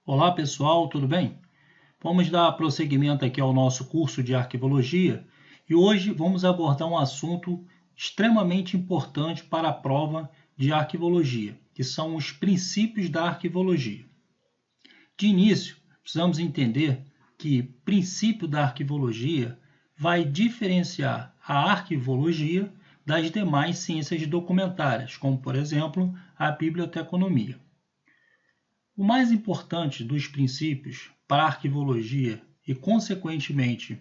Olá pessoal, tudo bem? Vamos dar prosseguimento aqui ao nosso curso de arquivologia e hoje vamos abordar um assunto extremamente importante para a prova de arquivologia, que são os princípios da arquivologia. De início, precisamos entender que princípio da arquivologia vai diferenciar a arquivologia das demais ciências documentárias, como por exemplo a biblioteconomia. O mais importante dos princípios para a arquivologia e, consequentemente,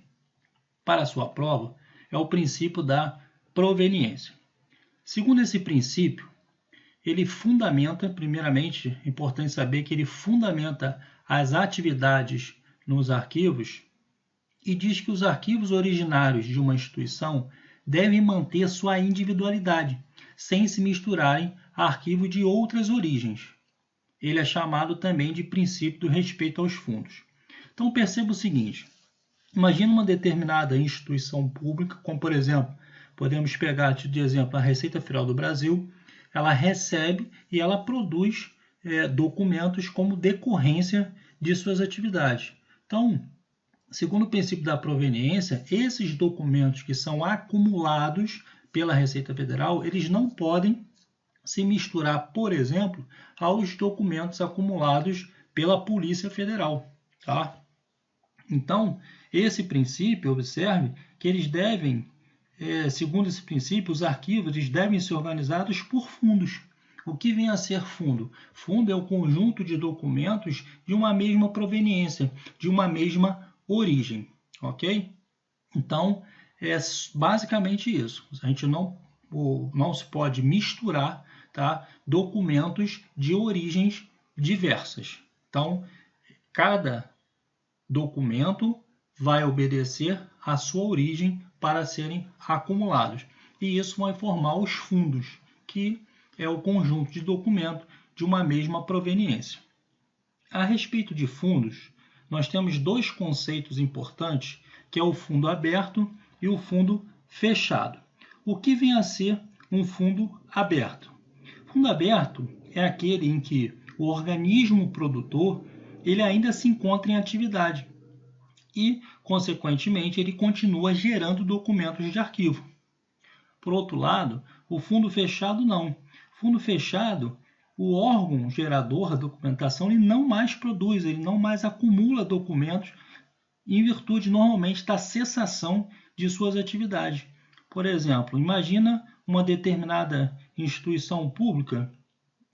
para a sua prova, é o princípio da proveniência. Segundo esse princípio, ele fundamenta, primeiramente, é importante saber que ele fundamenta as atividades nos arquivos e diz que os arquivos originários de uma instituição devem manter sua individualidade, sem se misturarem a arquivos de outras origens. Ele é chamado também de princípio do respeito aos fundos. Então perceba o seguinte, imagina uma determinada instituição pública, como por exemplo, podemos pegar de exemplo a Receita Federal do Brasil, ela recebe e ela produz documentos como decorrência de suas atividades. Então, segundo o princípio da proveniência, esses documentos que são acumulados pela Receita Federal, eles não podem se misturar, por exemplo, aos documentos acumulados pela Polícia Federal. Tá? Então, esse princípio, observe que eles devem, segundo esse princípio, os arquivos eles devem ser organizados por fundos. O que vem a ser fundo? Fundo é o conjunto de documentos de uma mesma proveniência, de uma mesma origem. Ok? Então, é basicamente isso. A gente não se pode misturar, tá, documentos de origens diversas. Então, cada documento vai obedecer à sua origem para serem acumulados. E isso vai formar os fundos, que é o conjunto de documentos de uma mesma proveniência. A respeito de fundos, nós temos dois conceitos importantes, que é o fundo aberto e o fundo fechado. O que vem a ser um fundo aberto? Fundo aberto é aquele em que o organismo produtor ele ainda se encontra em atividade e, consequentemente, ele continua gerando documentos de arquivo. Por outro lado, o fundo fechado não. Fundo fechado, o órgão gerador da documentação ele não mais produz, ele não mais acumula documentos em virtude, normalmente, da cessação de suas atividades. Por exemplo, imagina uma determinada instituição pública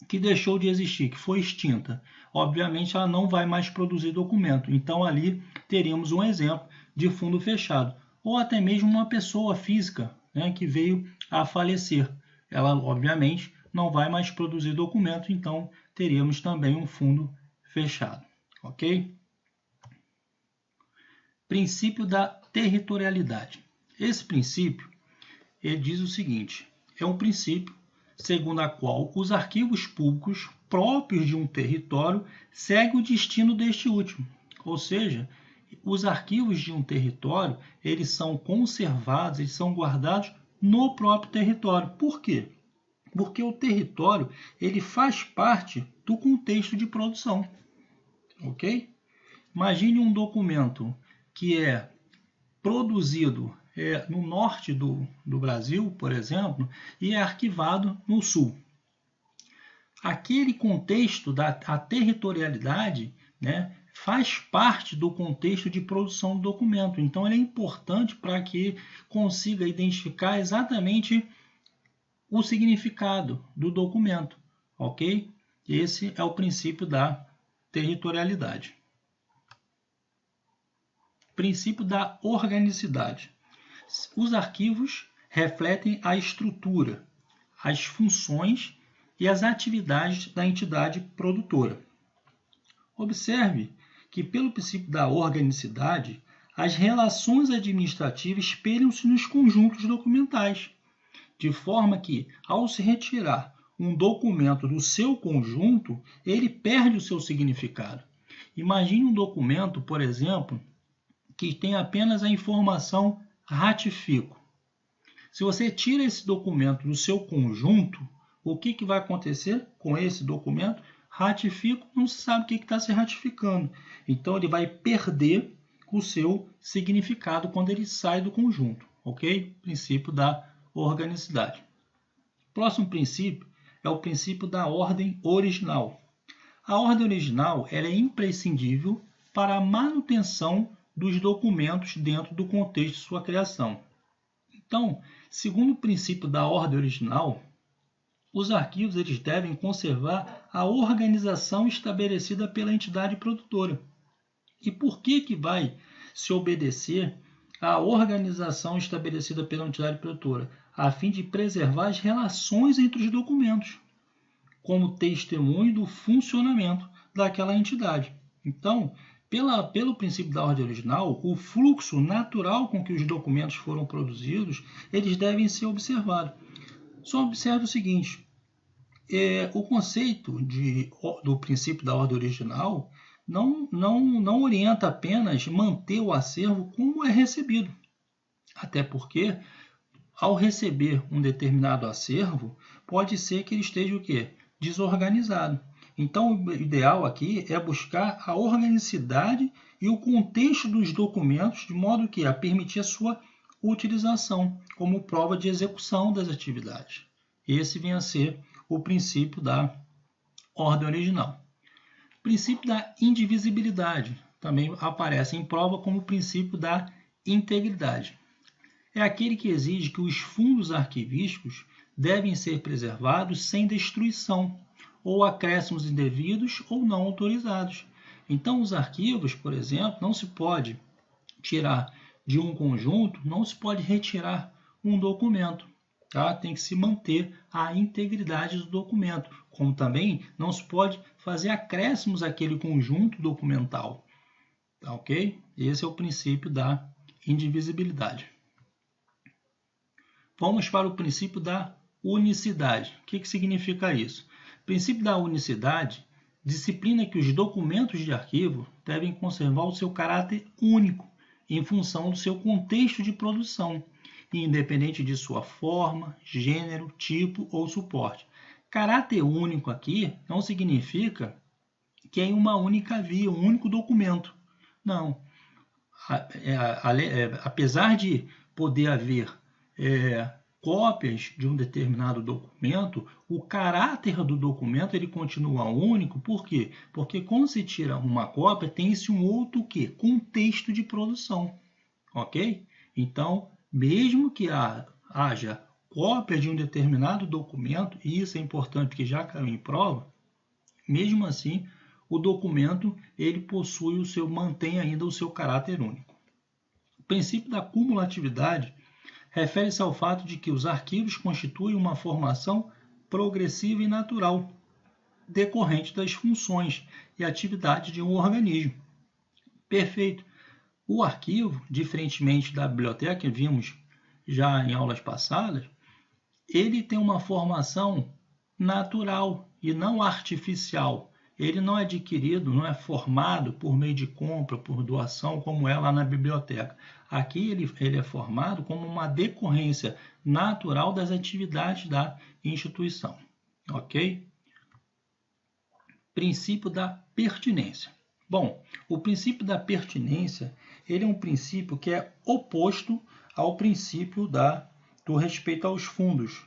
que deixou de existir, que foi extinta. Obviamente, ela não vai mais produzir documento. Então, ali teríamos um exemplo de fundo fechado. Ou até mesmo uma pessoa física, né, que veio a falecer. Ela, obviamente, não vai mais produzir documento, então teríamos também um fundo fechado. Ok? Princípio da territorialidade. Esse princípio ele diz o seguinte, é um princípio segundo a qual os arquivos públicos próprios de um território seguem o destino deste último. Ou seja, os arquivos de um território, eles são conservados, eles são guardados no próprio território. Por quê? Porque o território, ele faz parte do contexto de produção. Ok? Imagine um documento que é produzido no norte do Brasil, por exemplo, e é arquivado no sul. Aquele contexto da territorialidade, né, faz parte do contexto de produção do documento. Então, ele é importante para que consiga identificar exatamente o significado do documento. Ok? Esse é o princípio da territorialidade. Princípio da organicidade. Os arquivos refletem a estrutura, as funções e as atividades da entidade produtora. Observe que, pelo princípio da organicidade, as relações administrativas espelham-se nos conjuntos documentais, de forma que, ao se retirar um documento do seu conjunto, ele perde o seu significado. Imagine um documento, por exemplo, que tem apenas a informação ratifico. Se você tira esse documento do seu conjunto, o que vai acontecer com esse documento? ratifico, não se sabe o que está se ratificando. Então, ele vai perder o seu significado quando ele sai do conjunto, ok? Princípio da organicidade. Próximo princípio é o princípio da ordem original. A ordem original ela é imprescindível para a manutenção dos documentos dentro do contexto de sua criação. Então, segundo o princípio da ordem original, os arquivos eles devem conservar a organização estabelecida pela entidade produtora. E por que vai se obedecer à organização estabelecida pela entidade produtora? A fim de preservar as relações entre os documentos, como testemunho do funcionamento daquela entidade. Então, pelo princípio da ordem original, o fluxo natural com que os documentos foram produzidos, eles devem ser observados. Só observe o seguinte, o conceito do princípio da ordem original não orienta apenas manter o acervo como é recebido. Até porque, ao receber um determinado acervo, pode ser que ele esteja o quê? Desorganizado. Então, o ideal aqui é buscar a organicidade e o contexto dos documentos, de modo que a permitir a sua utilização como prova de execução das atividades. Esse vem a ser o princípio da ordem original. O princípio da indivisibilidade também aparece em prova como o princípio da integridade. É aquele que exige que os fundos arquivísticos devem ser preservados sem destruição, ou acréscimos indevidos ou não autorizados. Então, os arquivos, por exemplo, não se pode tirar de um conjunto, não se pode retirar um documento. Tá? Tem que se manter a integridade do documento, como também não se pode fazer acréscimos àquele conjunto documental. Tá, ok? Esse é o princípio da indivisibilidade. Vamos para o princípio da unicidade. O que significa isso? O princípio da unicidade disciplina que os documentos de arquivo devem conservar o seu caráter único em função do seu contexto de produção, independente de sua forma, gênero, tipo ou suporte. Caráter único aqui não significa que é uma única via, um único documento. Não. Apesar de poder haver cópias de um determinado documento, o caráter do documento ele continua único. Por quê? Porque quando se tira uma cópia, tem-se um outro quê? Contexto de produção. Ok? Então, mesmo que haja cópia de um determinado documento, e isso é importante porque já caiu em prova, mesmo assim, o documento ele mantém ainda o seu caráter único. O princípio da cumulatividade refere-se ao fato de que os arquivos constituem uma formação progressiva e natural, decorrente das funções e atividades de um organismo. Perfeito. O arquivo, diferentemente da biblioteca, que vimos já em aulas passadas, ele tem uma formação natural e não artificial. Ele não é adquirido, não é formado por meio de compra, por doação, como é lá na biblioteca. Aqui ele é formado como uma decorrência natural das atividades da instituição. Ok? Princípio da pertinência. Bom, o princípio da pertinência ele é um princípio que é oposto ao princípio do respeito aos fundos.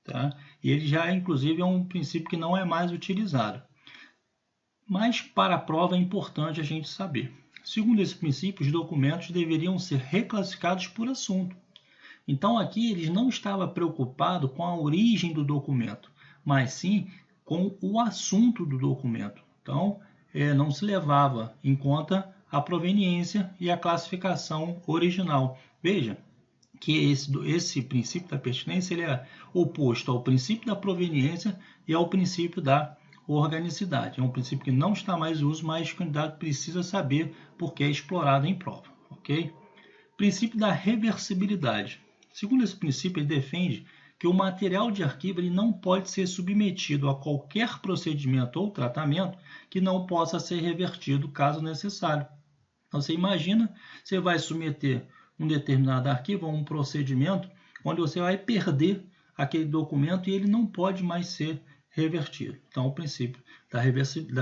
Tá? E ele já, inclusive, é um princípio que não é mais utilizado. Mas, para a prova, é importante a gente saber. Segundo esse princípio, os documentos deveriam ser reclassificados por assunto. Então, aqui, eles não estavam preocupados com a origem do documento, mas sim com o assunto do documento. Então, não se levava em conta a proveniência e a classificação original. Veja que esse princípio da pertinência ele é oposto ao princípio da proveniência e ao princípio da organicidade. É um princípio que não está mais em uso, mas o candidato precisa saber porque é explorado em prova. Ok? Princípio da reversibilidade. Segundo esse princípio, ele defende que o material de arquivo ele não pode ser submetido a qualquer procedimento ou tratamento que não possa ser revertido caso necessário. Então, você imagina, você vai submeter um determinado arquivo a um procedimento onde você vai perder aquele documento e ele não pode mais ser revertido. Então, o princípio da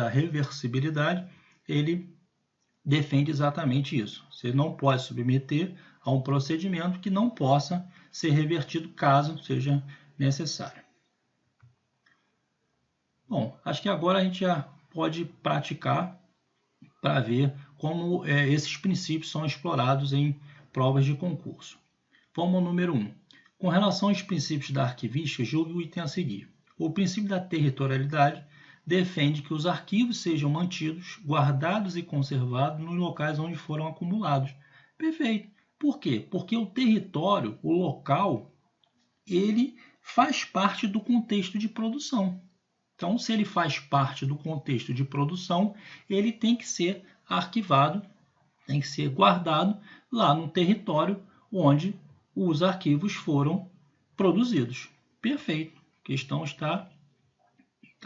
reversibilidade, ele defende exatamente isso. Você não pode submeter a um procedimento que não possa ser revertido caso seja necessário. Bom, acho que agora a gente já pode praticar para ver como esses princípios são explorados em provas de concurso. Vamos ao número 1. Com relação aos princípios da arquivística, julgue o item a seguir. O princípio da territorialidade defende que os arquivos sejam mantidos, guardados e conservados nos locais onde foram acumulados. Perfeito. Por quê? Porque o território, o local, ele faz parte do contexto de produção. Então, se ele faz parte do contexto de produção, ele tem que ser arquivado, tem que ser guardado lá no território onde os arquivos foram produzidos. Perfeito. A questão está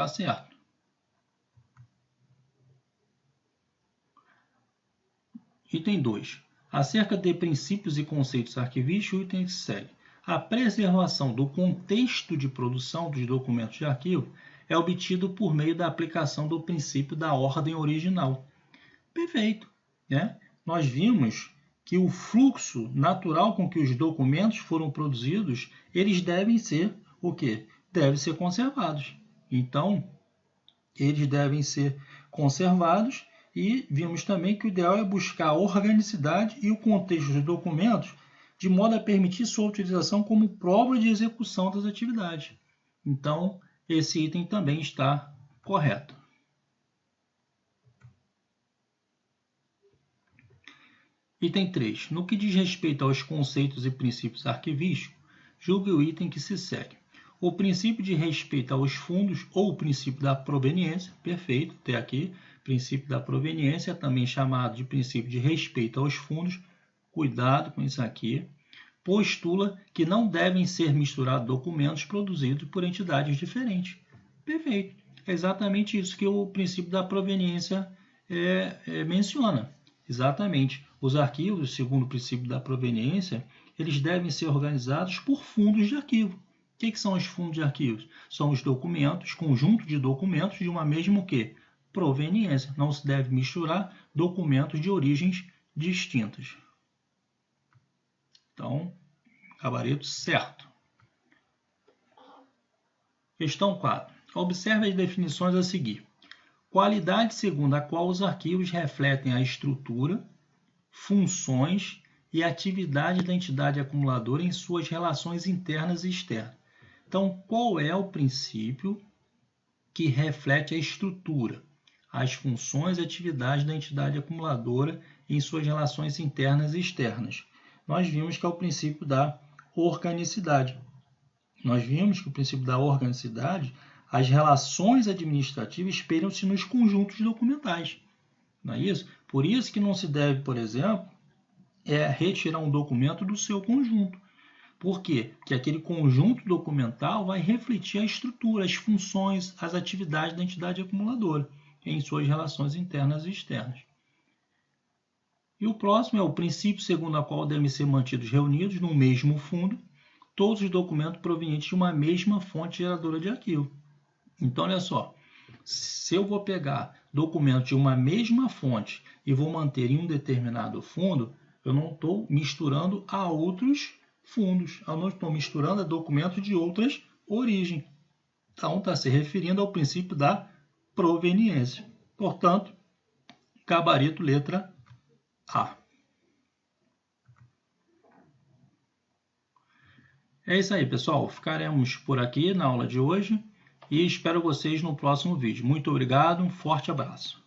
certa. Item 2. Acerca de princípios e conceitos arquivísticos, o item que segue. A preservação do contexto de produção dos documentos de arquivo é obtido por meio da aplicação do princípio da ordem original. Perfeito, né? Nós vimos que o fluxo natural com que os documentos foram produzidos, eles devem ser o quê? Devem ser conservados. Então, eles devem ser conservados e vimos também que o ideal é buscar a organicidade e o contexto dos documentos de modo a permitir sua utilização como prova de execução das atividades. Então, esse item também está correto. Item 3. No que diz respeito aos conceitos e princípios arquivísticos, julgue o item que se segue. O princípio de respeito aos fundos ou o princípio da proveniência, perfeito, até aqui, princípio da proveniência, também chamado de princípio de respeito aos fundos, cuidado com isso aqui, postula que não devem ser misturados documentos produzidos por entidades diferentes. Perfeito. É exatamente isso que o princípio da proveniência menciona. Exatamente. Os arquivos, segundo o princípio da proveniência, eles devem ser organizados por fundos de arquivo. O que são os fundos de arquivos? São os documentos, conjunto de documentos de uma mesma proveniência. Não se deve misturar documentos de origens distintas. Então, gabarito certo. Questão 4. Observe as definições a seguir. Qualidade segundo a qual os arquivos refletem a estrutura, funções e atividade da entidade acumuladora em suas relações internas e externas. Então, qual é o princípio que reflete a estrutura, as funções e atividades da entidade acumuladora em suas relações internas e externas? Nós vimos que é o princípio da organicidade. Nós vimos que o princípio da organicidade, as relações administrativas espelham-se nos conjuntos documentais. Não é isso? Por isso que não se deve, por exemplo, retirar um documento do seu conjunto. Por quê? Porque aquele conjunto documental vai refletir a estrutura, as funções, as atividades da entidade acumuladora em suas relações internas e externas. E o próximo é o princípio segundo o qual devem ser mantidos reunidos no mesmo fundo todos os documentos provenientes de uma mesma fonte geradora de arquivo. Então, olha só, se eu vou pegar documentos de uma mesma fonte e vou manter em um determinado fundo, eu não estou misturando a outros fundos, eu não estou misturando a documentos de outras origens. Então, está se referindo ao princípio da proveniência. Portanto, gabarito letra A. É isso aí, pessoal. Ficaremos por aqui na aula de hoje e espero vocês no próximo vídeo. Muito obrigado, um forte abraço.